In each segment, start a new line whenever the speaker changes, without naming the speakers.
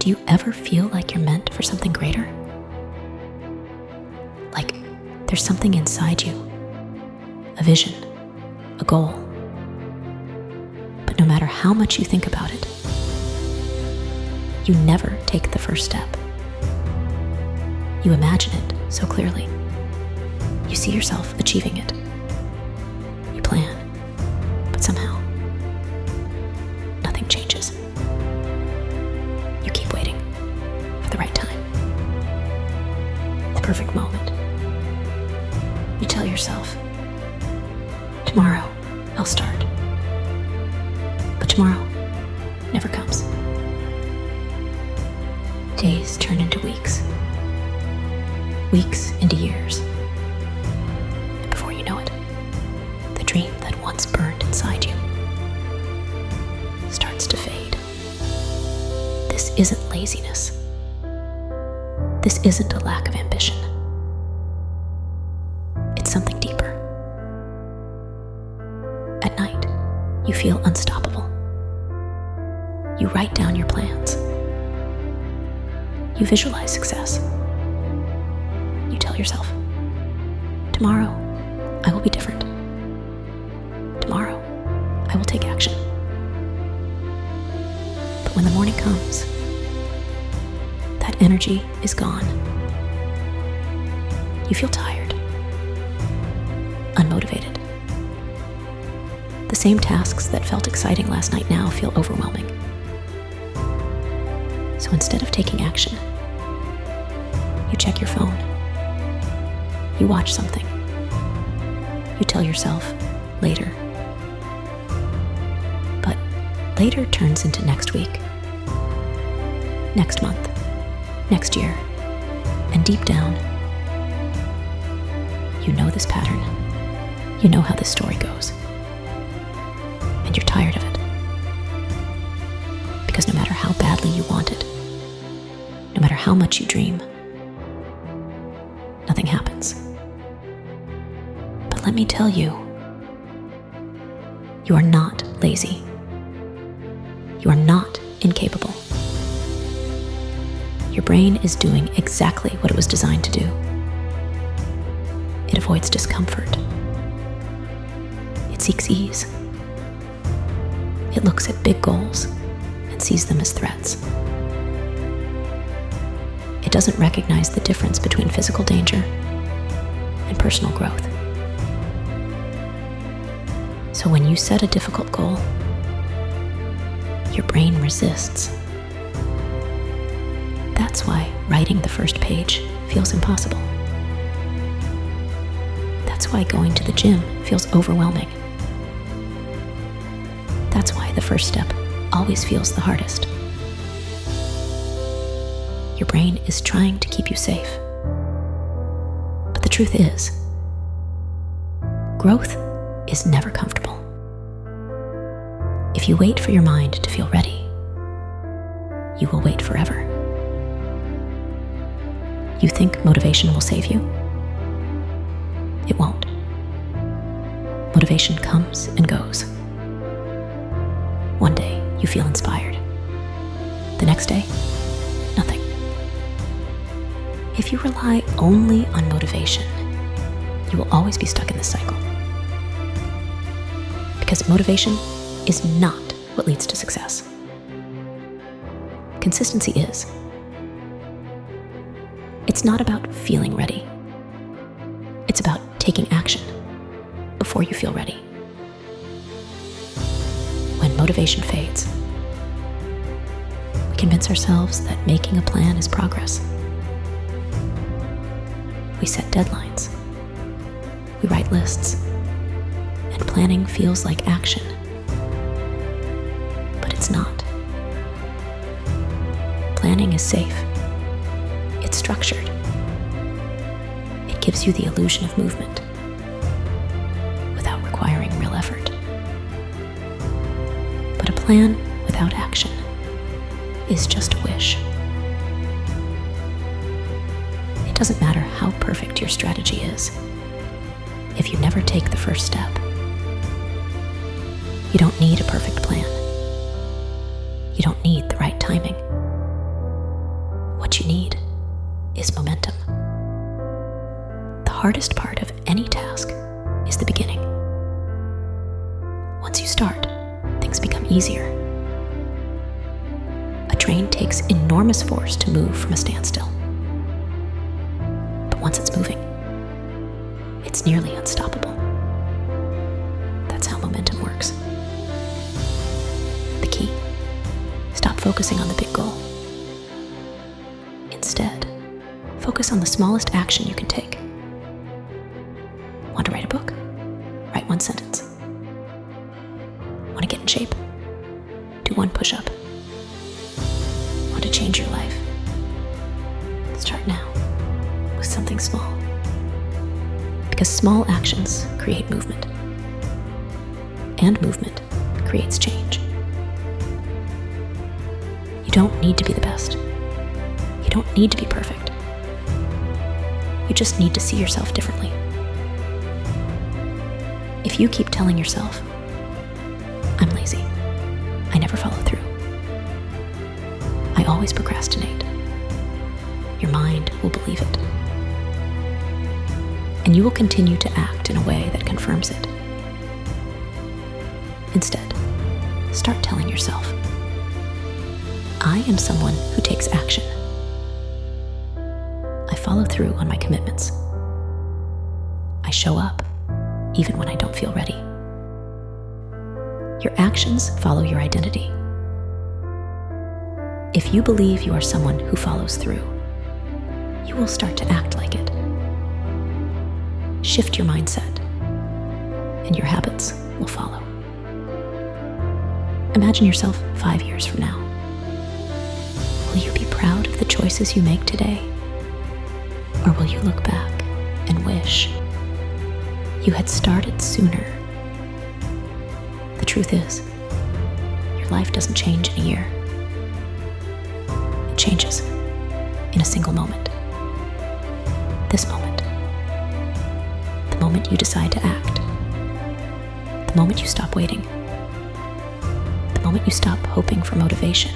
Do you ever feel like you're meant for something greater? Like there's something inside you, a vision, a goal. But no matter how much you think about it, you never take the first step. You imagine it so clearly. You see yourself achieving it. You plan, but somehow, nothing changes. You keep waiting for the right time, the perfect moment. You tell yourself, tomorrow I'll start. But tomorrow never comes. Days turn into weeks. Weeks into years. And before you know it, the dream that once burned inside you starts to fade. This isn't laziness. This isn't a lack of ambition. It's something deeper. At night, you feel unstoppable. You write down your plans. You visualize success. You tell yourself, tomorrow I will be different. Tomorrow I will take action. But when the morning comes, that energy is gone. You feel tired, unmotivated. The same tasks that felt exciting last night now feel overwhelming. So instead of taking action, you check your phone. You watch something. You tell yourself, later. But later turns into next week, next month, next year, and deep down, you know this pattern. You know how this story goes. And you're tired of it. Because no matter how badly you want it, no matter how much you dream, nothing happens. But let me tell you, you are not lazy. You are not incapable. Your brain is doing exactly what it was designed to do. It avoids discomfort. It seeks ease. It looks at big goals and sees them as threats. It doesn't recognize the difference between physical danger and personal growth. So when you set a difficult goal, your brain resists. That's why writing the first page feels impossible. That's why going to the gym feels overwhelming. That's why the first step always feels the hardest. Your brain is trying to keep you safe. But the truth is, growth is never comfortable. If you wait for your mind to feel ready, you will wait forever. You think motivation will save you? It won't. Motivation comes and goes. One day, you feel inspired. The next day, nothing. If you rely only on motivation, you will always be stuck in this cycle. Because motivation is not what leads to success. Consistency is. It's not about feeling ready. It's about taking action before you feel ready. When motivation fades, we convince ourselves that making a plan is progress. We set deadlines. We write lists. And planning feels like action. But it's not. Planning is safe. It's structured. It gives you the illusion of movement without requiring real effort. But a plan without action is just a wish. It doesn't matter how perfect your strategy is. If you never take the first step, you don't need a perfect plan. You don't need the right timing. What you need is momentum. The hardest part of any task is the beginning. Once you start, things become easier. A train takes enormous force to move from a standstill. But once it's moving, it's nearly unstoppable. That's how momentum works. The key: stop focusing on the big goal. Instead, focus on the smallest action you can take. Want to write a book? Write one sentence. Want to get in shape? Do one push-up. Want to change your life? Start now with something small. Because small actions create movement. And movement creates change. You don't need to be the best. You don't need to be perfect. You just need to see yourself differently. If you keep telling yourself, "I'm lazy, I never follow through, I always procrastinate," your mind will believe it. And you will continue to act in a way that confirms it. Instead, start telling yourself, "I am someone who takes action. I follow through on my commitments. I show up even when I don't feel ready." Your actions follow your identity. If you believe you are someone who follows through, you will start to act like it. Shift your mindset, and your habits will follow. Imagine yourself 5 years from now. Will you be proud of the choices you make today? Or will you look back and wish you had started sooner? The truth is, your life doesn't change in a year. It changes in a single moment. This moment. The moment you decide to act. The moment you stop waiting. The moment you stop hoping for motivation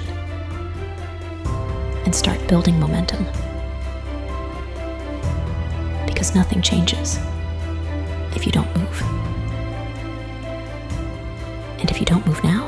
and start building momentum. Because nothing changes if you don't move. And if you don't move now,